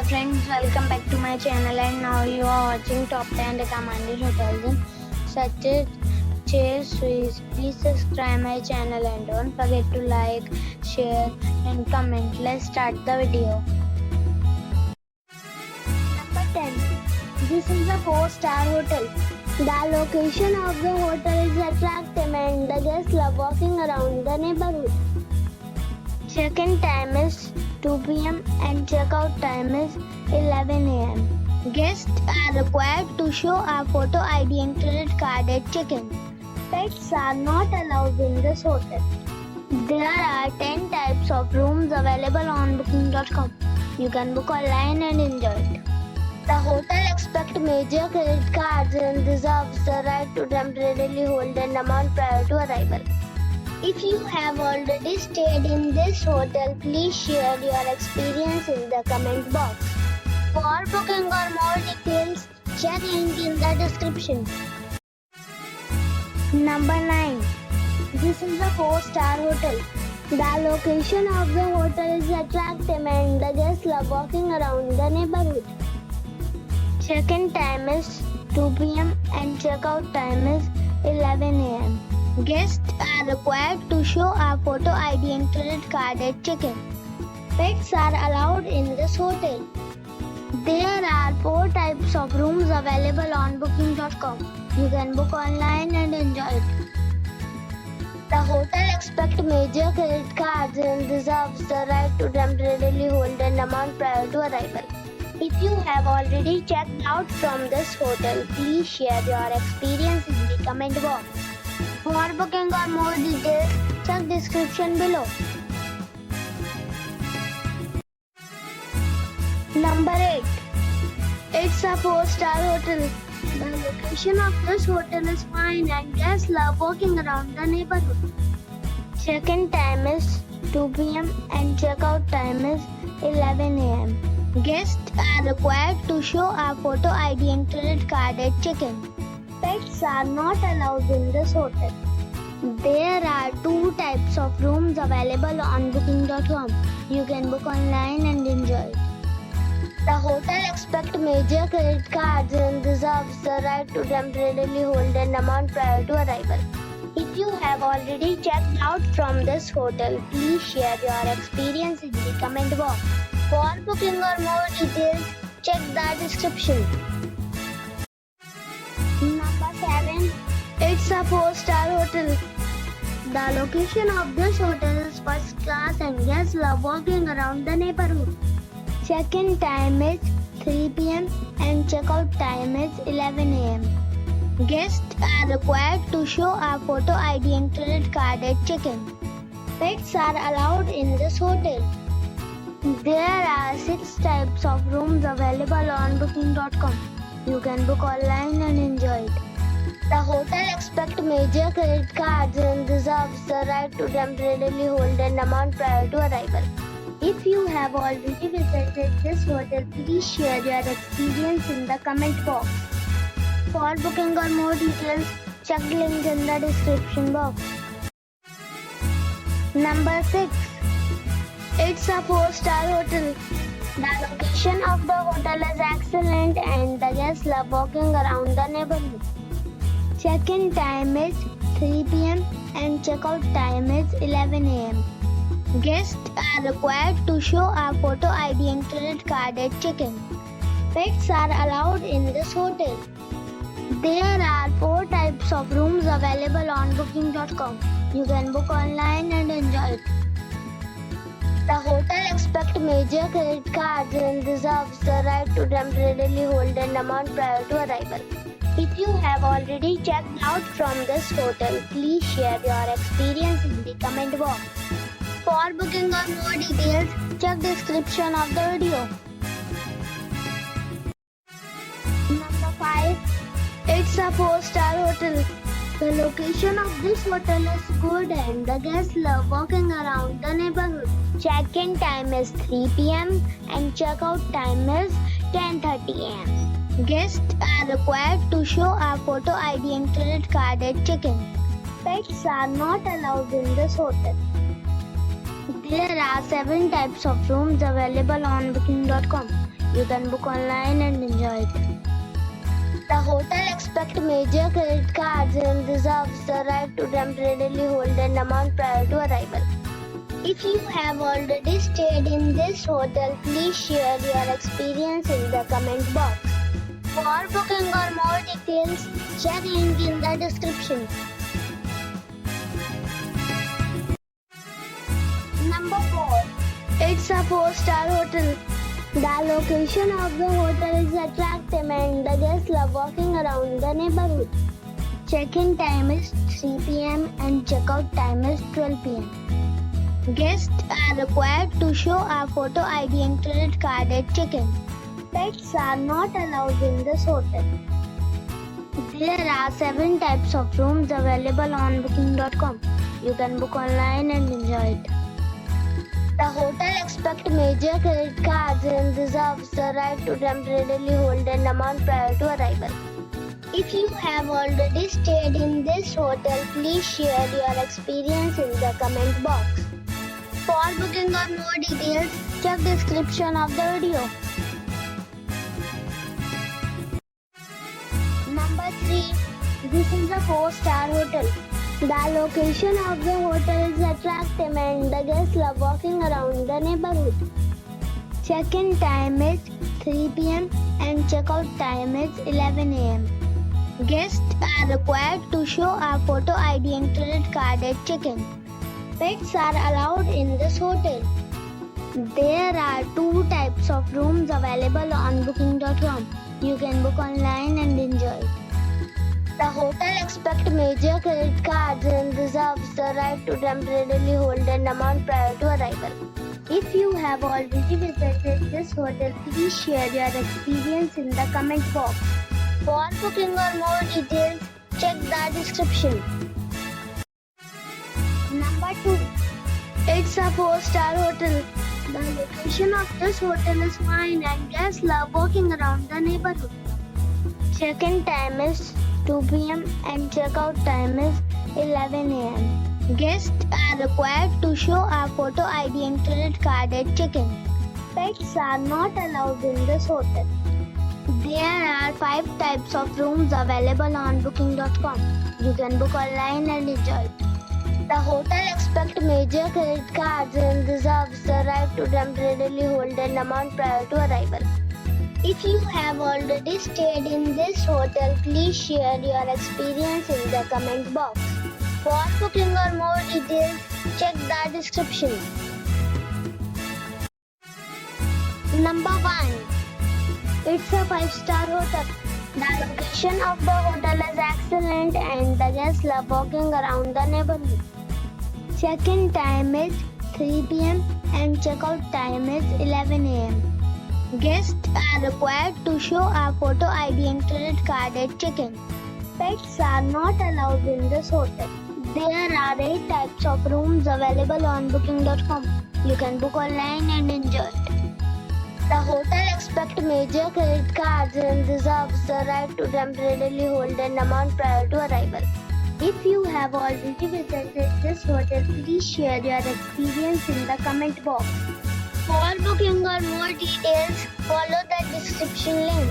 dear friends, welcome back to my channel, and now you are watching top 10 recommended hotels in such as Chase Suites. Please subscribe my channel and don't forget to like, share and comment. Let's start the video. Number 10. This is a 4-star hotel. The location of the hotel is attractive and the guests love walking around the neighborhood. Check-in time is 2 p.m. and check-out time is 11 a.m. Guests are required to show a photo ID and credit card at check-in. Pets are not allowed in this hotel. There are 10 types of rooms available on booking.com. You can book online and enjoy it. The hotel accepts major credit cards and reserves the right to temporarily hold an amount prior to arrival. If you have already stayed in this hotel, please share your experience in the comment box. For booking or more details, check link in the description. Number 9. This is a 4-star hotel. The location of the hotel is attractive and the guests love walking around the neighborhood. Check-in time is 2 p.m. and check-out time is 11 a.m. Guests are required to show a photo ID and credit card at check-in. Pets are allowed in this hotel. There are 4 types of rooms available on booking.com. You can book online and enjoy it. The hotel accepts major credit cards and reserves the right to temporarily hold an amount prior to arrival. If you have already checked out from this hotel, please share your experience in the comment box. For booking or more details, check description below. Number 8. It's a 4-star hotel. The location of this hotel is fine and guests love walking around the neighborhood. Check-in time is 2 p.m. and check-out time is 11 a.m. Guests are required to show a photo ID and credit card at check-in. Pets are not allowed in this hotel. There are 2 types of rooms available on booking.com. You can book online and enjoy it. The hotel accepts major credit cards and reserves the right to temporarily hold an amount prior to arrival. If you have already checked out from this hotel, please share your experience in the comment box. For booking or more details, check the description. Number 7. It's a 4-star hotel. The location of this hotel is first class and guests love walking around the neighborhood. Check-in time is 3 p.m. and check-out time is 11 a.m. Guests are required to show a photo ID and credit card at check-in. Pets are allowed in this hotel. There are 6 types of rooms available on booking.com. You can book online and enjoy it. The hotel accepts major credit cards and reserves the right to temporarily hold an amount prior to arrival. If you have already visited this hotel, please share your experience in the comment box. For booking or more details, check link in the description box. Number 6. It's a 4-star hotel. The location of the hotel is excellent and the guests love walking around the neighborhood. Check-in time is 3 p.m. and check-out time is 11 a.m. Guests are required to show a photo ID and credit card at check-in. Pets are allowed in this hotel. There are 4 types of rooms available on booking.com. You can book online and enjoy it. The hotel accepts major credit cards and reserves the right to temporarily hold an amount prior to arrival. If you have already checked out from this hotel, please share your experience in the comment box. For booking or more details, check description of the video. Number 5. It's a 4-star hotel. The location of this hotel is good and the guests love walking around the neighborhood. Check-in time is 3 p.m. and check-out time is 10:30 a.m. Guests are required to show a photo ID and credit card at check-in. Pets are not allowed in this hotel. There are 7 types of rooms available on booking.com. You can book online and enjoy it. The hotel expects major credit cards and reserves the right to temporarily hold an amount prior to arrival. If you have already stayed in this hotel, please share your experience in the comment box. For booking or more details, check link in the description. Number 4. It's a 4-star hotel. The location of the hotel is attractive and the guests love walking around the neighborhood. Check-in time is 3 p.m. and check-out time is 12 p.m. Guests are required to show a photo ID and credit card at check-in. Pets are not allowed in this hotel. There are 7 types of rooms available on booking.com. You can book online and enjoy it. The hotel expects major credit cards and reserves the right to temporarily hold an amount prior to arrival. If you have already stayed in this hotel, please share your experience in the comment box. For booking or more details, check description of the video. Number 3. This is a 4-star hotel. The location of the hotel is attractive and the guests love walking around the neighborhood. Check-in time is 3 p.m. and check-out time is 11 a.m. Guests are required to show a photo ID and credit card at check-in. Pets are allowed in this hotel. There are 2 types of rooms available on booking.com. You can book online and enjoy it. The hotel expects major credit cards and reserves the right to temporarily hold an amount prior to arrival. If you have already visited this hotel, please share your experience in the comment box. For booking or more details, check the description. Number 2. It's a 4-star hotel. The location of this hotel is fine and guests love walking around the neighborhood. Check-in time is 2 p.m. and check-out time is 11 a.m. Guests are required to show a photo ID and credit card at check-in. Pets are not allowed in this hotel. There are 5 types of rooms available on booking.com. You can book online and enjoy it. The hotel expects major credit cards and reserves the right to temporarily hold an amount prior to arrival. If you have already stayed in this hotel, please share your experience in the comment box. For booking or more details, check the description. Number 1. It's a 5-star hotel. The location of the hotel is excellent and the guests love walking around the neighborhood. Check-in time is 3 p.m. and check-out time is 11 a.m. Guests are required to show a photo ID and credit card at check-in. Pets are not allowed in this hotel. There are 8 types of rooms available on booking.com. You can book online and enjoy it. The hotel expects major credit cards and reserves the right to temporarily hold an amount prior to arrival. If you have already visited this hotel, please share your experience in the comment box. For booking or more details, follow the description link.